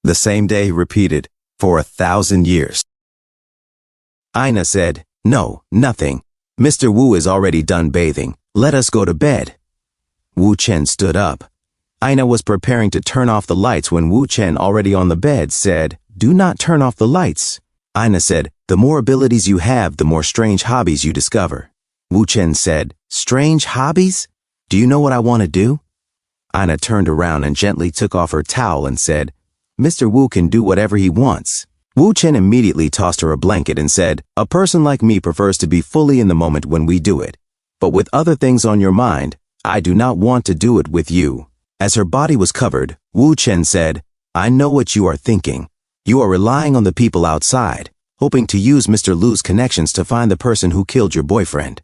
The same day repeated, for 1,000 years. Ina said, "No, nothing. Mr. Wu is already done bathing. Let us go to bed." Wu Chen stood up. Ina was preparing to turn off the lights when Wu Chen, already on the bed, said, "Do not turn off the lights." Ina said, "The more abilities you have, the more strange hobbies you discover." Wu Chen said, "Strange hobbies? Do you know what I want to do?" Ina turned around and gently took off her towel and said, "Mr. Wu can do whatever he wants." Wu Chen immediately tossed her a blanket and said, "A person like me prefers to be fully in the moment when we do it. But with other things on your mind, I do not want to do it with you." As her body was covered, Wu Chen said, "I know what you are thinking. You are relying on the people outside, hoping to use Mr. Lu's connections to find the person who killed your boyfriend.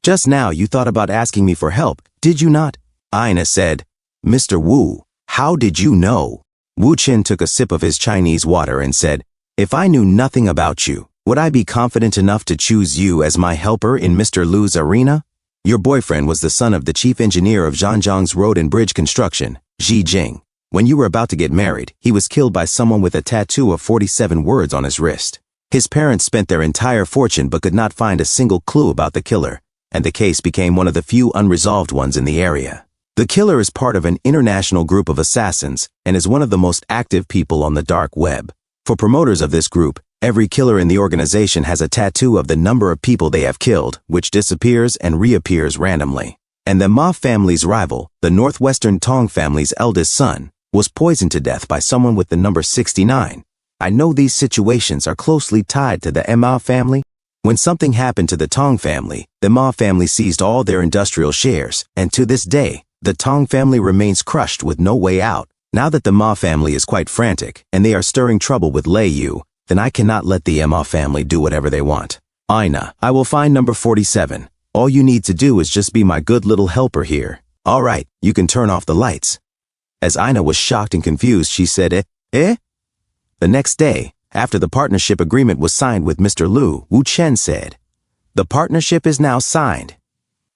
Just now you thought about asking me for help, did you not?" Ina said, "Mr. Wu, how did you know?" Wu Chen took a sip of his Chinese water and said, "If I knew nothing about you, would I be confident enough to choose you as my helper in Mr. Lu's arena? Your boyfriend was the son of the chief engineer of Zhanjiang's road and bridge construction, Xi Jing. When you were about to get married, he was killed by someone with a tattoo of 47 words on his wrist. His parents spent their entire fortune but could not find a single clue about the killer, and the case became one of the few unresolved ones in the area. The killer is part of an international group of assassins and is one of the most active people on the dark web. For promoters of this group, every killer in the organization has a tattoo of the number of people they have killed, which disappears and reappears randomly. And the Ma family's rival, the Northwestern Tong family's eldest son, was poisoned to death by someone with the number 69. I know these situations are closely tied to the Ma family. When something happened to the Tong family, the Ma family seized all their industrial shares, and to this day, the Tong family remains crushed with no way out. Now that the Ma family is quite frantic, and they are stirring trouble with Lei Yu, then I cannot let the Ma family do whatever they want. Ina, I will find number 47. All you need to do is just be my good little helper here. All right, you can turn off the lights." As Ina was shocked and confused, she said, Eh? The next day, after the partnership agreement was signed with Mr. Lu, Wu Chen said, "The partnership is now signed.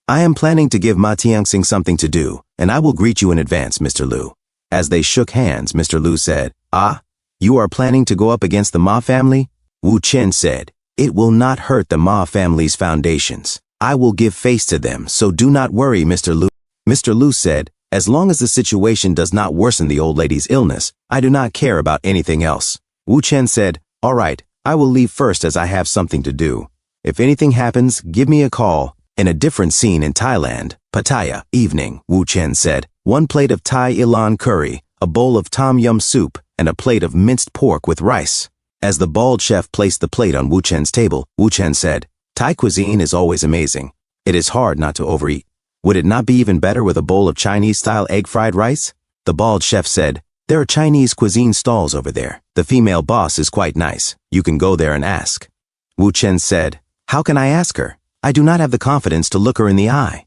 I am planning to give Ma Tianxing something to do, and I will greet you in advance, Mr. Lu." As they shook hands, Mr. Lu said, "Ah, you are planning to go up against the Ma family?" Wu Chen said, "It will not hurt the Ma family's foundations. I will give face to them, so do not worry, Mr. Lu." Mr. Lu said, "As long as the situation does not worsen the old lady's illness, I do not care about anything else." Wu Chen said, "All right, I will leave first as I have something to do. If anything happens, give me a call." In a different scene in Thailand, Pattaya, evening, Wu Chen said, "1 plate of Thai Ilan curry, a bowl of tom yum soup, and a plate of minced pork with rice." As the bald chef placed the plate on Wu Chen's table, Wu Chen said, "Thai cuisine is always amazing. It is hard not to overeat. Would it not be even better with a bowl of Chinese-style egg fried rice?" The bald chef said, "There are Chinese cuisine stalls over there. The female boss is quite nice. You can go there and ask." Wu Chen said, "How can I ask her? I do not have the confidence to look her in the eye."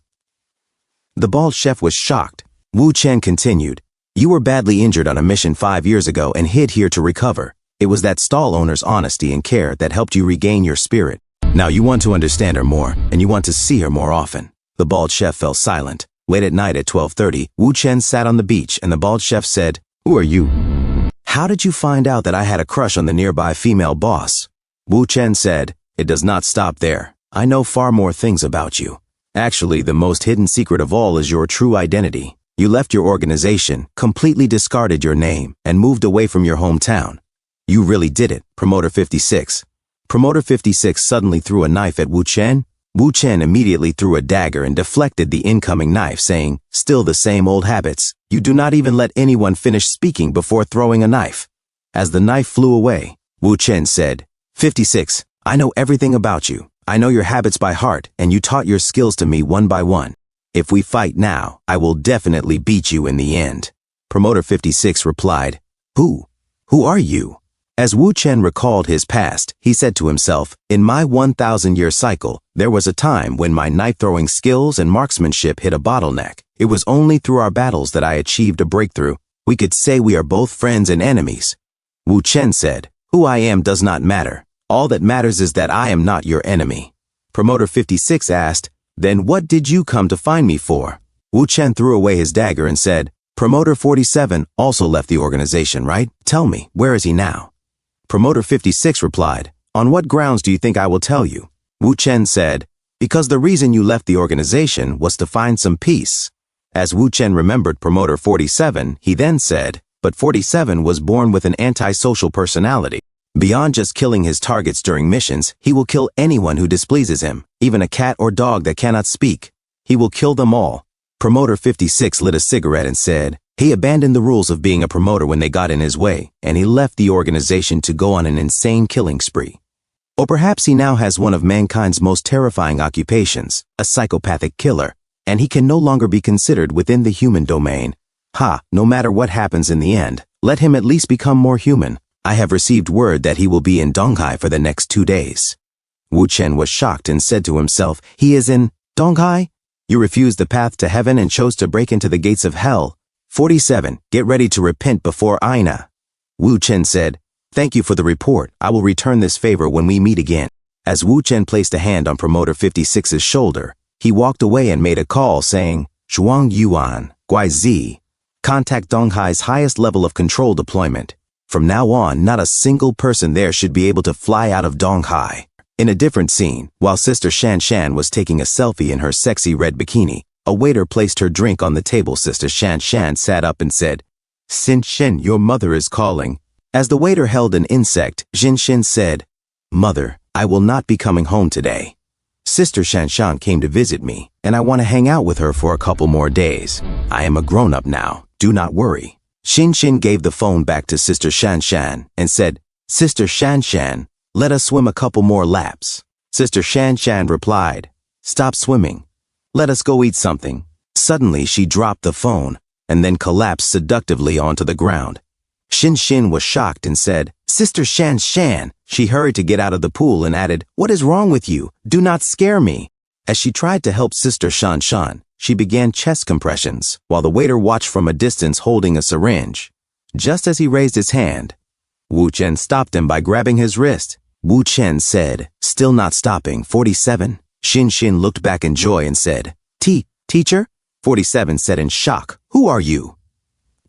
The bald chef was shocked. Wu Chen continued, "You were badly injured on a mission 5 years ago and hid here to recover. It was that stall owner's honesty and care that helped you regain your spirit. Now you want to understand her more, and you want to see her more often." The bald chef fell silent. Late at night at 12:30, Wu Chen sat on the beach and the bald chef said, "Who are you? How did you find out that I had a crush on the nearby female boss?" Wu Chen said, "It does not stop there. I know far more things about you. Actually, the most hidden secret of all is your true identity. You left your organization, completely discarded your name, and moved away from your hometown. You really did it, Promoter 56. Promoter 56 suddenly threw a knife at Wu Chen. Wu Chen immediately threw a dagger and deflected the incoming knife, saying, "Still the same old habits. You do not even let anyone finish speaking before throwing a knife." As the knife flew away, Wu Chen said, 56, I know everything about you. I know your habits by heart, and you taught your skills to me one by one. If we fight now, I will definitely beat you in the end." Promoter 56 replied, Who are you?" As Wu Chen recalled his past, he said to himself, "In my 1,000-year cycle, there was a time when my knife-throwing skills and marksmanship hit a bottleneck. It was only through our battles that I achieved a breakthrough. We could say we are both friends and enemies." Wu Chen said, "Who I am does not matter. All that matters is that I am not your enemy." Promoter 56 asked, "Then what did you come to find me for?" Wu Chen threw away his dagger and said, Promoter 47 also left the organization, right? Tell me, where is he now? Promoter 56 replied, on what grounds do you think I will tell you? Wu Chen said, because the reason you left the organization was to find some peace. As Wu Chen remembered Promoter 47, he then said, but 47 was born with an antisocial personality. Beyond just killing his targets during missions, he will kill anyone who displeases him, even a cat or dog that cannot speak. He will kill them all. Promoter 56 lit a cigarette and said, he abandoned the rules of being a promoter when they got in his way, and he left the organization to go on an insane killing spree. Or perhaps he now has one of mankind's most terrifying occupations, a psychopathic killer, and he can no longer be considered within the human domain. No matter what happens in the end, let him at least become more human. I have received word that he will be in Donghai for the next 2 days. Wu Chen was shocked and said to himself, he is in Donghai? You refused the path to heaven and chose to break into the gates of hell. 47. Get ready to repent before Aina. Wu Chen said, thank you for the report. I will return this favor when we meet again. As Wu Chen placed a hand on Promoter 56's shoulder, he walked away and made a call saying, Zhuang Yuan, Guaizi. Contact Donghai's highest level of control deployment. From now on, not a single person there should be able to fly out of Donghai. In a different scene, while Sister Shan Shan was taking a selfie in her sexy red bikini, a waiter placed her drink on the table. Sister Shan Shan sat up and said, Xin Shin, your mother is calling. As the waiter held an insect, Xin Shin said, Mother, I will not be coming home today. Sister Shan Shan came to visit me, and I want to hang out with her for a couple more days. I am a grown-up now, do not worry. Xin Xin gave the phone back to Sister Shan Shan and said, Sister Shan Shan, let us swim a couple more laps. Sister Shan Shan replied, stop swimming. Let us go eat something. Suddenly she dropped the phone and then collapsed seductively onto the ground. Xin Xin was shocked and said, Sister Shan Shan. She hurried to get out of the pool and added, what is wrong with you? Do not scare me. As she tried to help Sister Shan Shan, she began chest compressions, while the waiter watched from a distance holding a syringe. Just as he raised his hand, Wu Chen stopped him by grabbing his wrist. Wu Chen said, still not stopping, 47. Xin Xin looked back in joy and said, Teacher? 47 said in shock, who are you?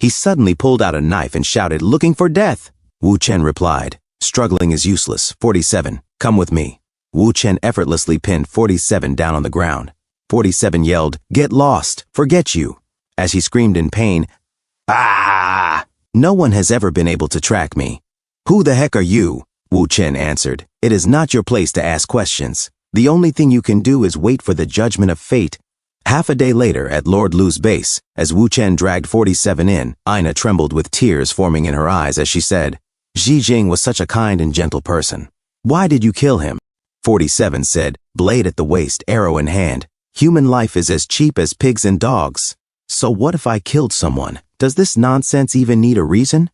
He suddenly pulled out a knife and shouted, looking for death. Wu Chen replied, struggling is useless, 47, come with me. Wu Chen effortlessly pinned 47 down on the ground. 47 yelled, get lost, forget you. As he screamed in pain, ah! No one has ever been able to track me. Who the heck are you? Wu Chen answered, it is not your place to ask questions. The only thing you can do is wait for the judgment of fate. Half a day later at Lord Lu's base, as Wu Chen dragged 47 in, Aina trembled with tears forming in her eyes as she said, Xi Jing was such a kind and gentle person. Why did you kill him? 47 said, blade at the waist, arrow in hand. Human life is as cheap as pigs and dogs. So what if I killed someone? Does this nonsense even need a reason?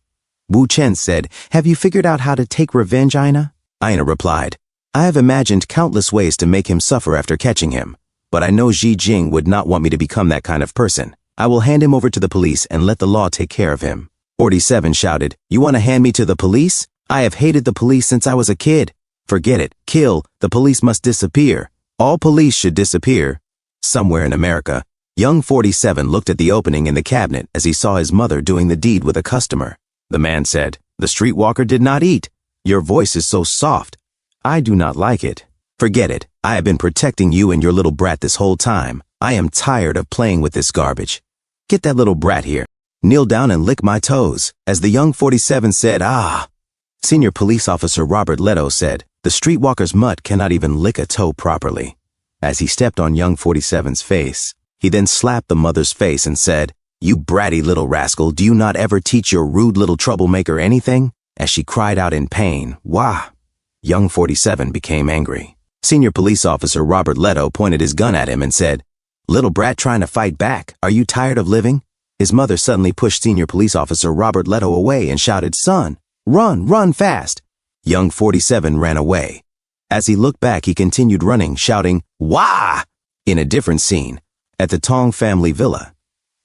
Wu Chen said, have you figured out how to take revenge, Aina? Aina replied, I have imagined countless ways to make him suffer after catching him. But I know Xi Jing would not want me to become that kind of person. I will hand him over to the police and let the law take care of him. 47 shouted, you want to hand me to the police? I have hated the police since I was a kid. Forget it, kill, the police must disappear. All police should disappear. Somewhere in America, young 47 looked at the opening in the cabinet as he saw his mother doing the deed with a customer. The man said, the streetwalker did not eat. Your voice is so soft. I do not like it. Forget it. I have been protecting you and your little brat this whole time. I am tired of playing with this garbage. Get that little brat here. Kneel down and lick my toes. As the young 47 said, ah. Senior Police Officer Robert Leto said, the streetwalker's mutt cannot even lick a toe properly. As he stepped on young 47's face, he then slapped the mother's face and said, you bratty little rascal, do you not ever teach your rude little troublemaker anything? As she cried out in pain, wah. Young 47 became angry. Senior Police Officer Robert Leto pointed his gun at him and said, little brat trying to fight back, are you tired of living? His mother suddenly pushed Senior Police Officer Robert Leto away and shouted, son, run fast. Young 47 ran away. As he looked back, he continued running, shouting, wah! In a different scene, at the Tong family villa,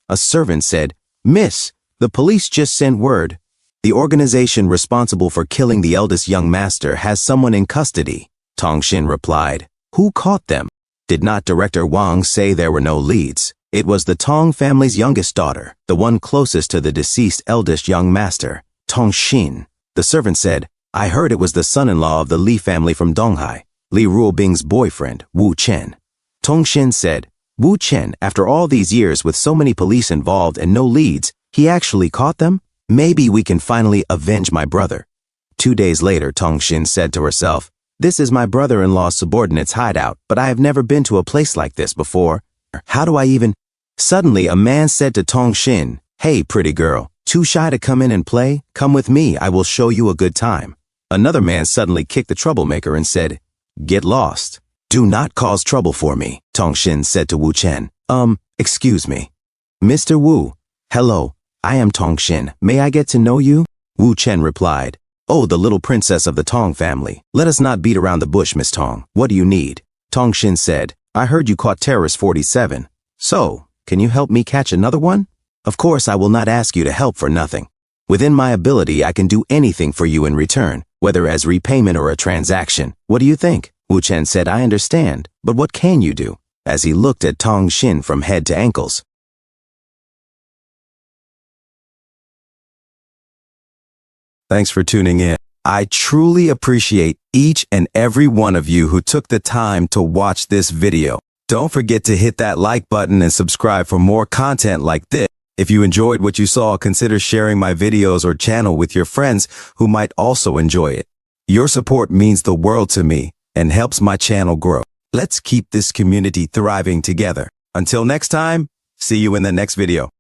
a servant said, Miss, the police just sent word. The organization responsible for killing the eldest young master has someone in custody. Tong Xin replied, who caught them? Did not Director Wang say there were no leads? It was the Tong family's youngest daughter, the one closest to the deceased eldest young master, Tong Xin. The servant said, I heard it was the son-in-law of the Li family from Donghai, Li Ruobing's boyfriend, Wu Chen. Tong Xin said, Wu Chen, after all these years with so many police involved and no leads, he actually caught them? Maybe we can finally avenge my brother. 2 days later, Tong Xin said to herself, this is my brother-in-law's subordinate's hideout, but I have never been to a place like this before. How do I even... Suddenly, a man said to Tong Xin, hey, pretty girl, too shy to come in and play? Come with me, I will show you a good time. Another man suddenly kicked the troublemaker and said, get lost. Do not cause trouble for me, Tong Xin said to Wu Chen. Excuse me. Mr. Wu. Hello, I am Tong Xin. May I get to know you? Wu Chen replied, oh, the little princess of the Tong family. Let us not beat around the bush, Miss Tong. What do you need? Tong Xin said, I heard you caught Terrorist 47. So, can you help me catch another one? Of course, I will not ask you to help for nothing. Within my ability, I can do anything for you in return, whether as repayment or a transaction. What do you think? Wu Chen said, I understand, but what can you do? As he looked at Tong Xin from head to ankles. Thanks for tuning in. I truly appreciate each and every one of you who took the time to watch this video. Don't forget to hit that like button and subscribe for more content like this. If you enjoyed what you saw, consider sharing my videos or channel with your friends who might also enjoy it. Your support means the world to me and helps my channel grow. Let's keep this community thriving together. Until next time, see you in the next video.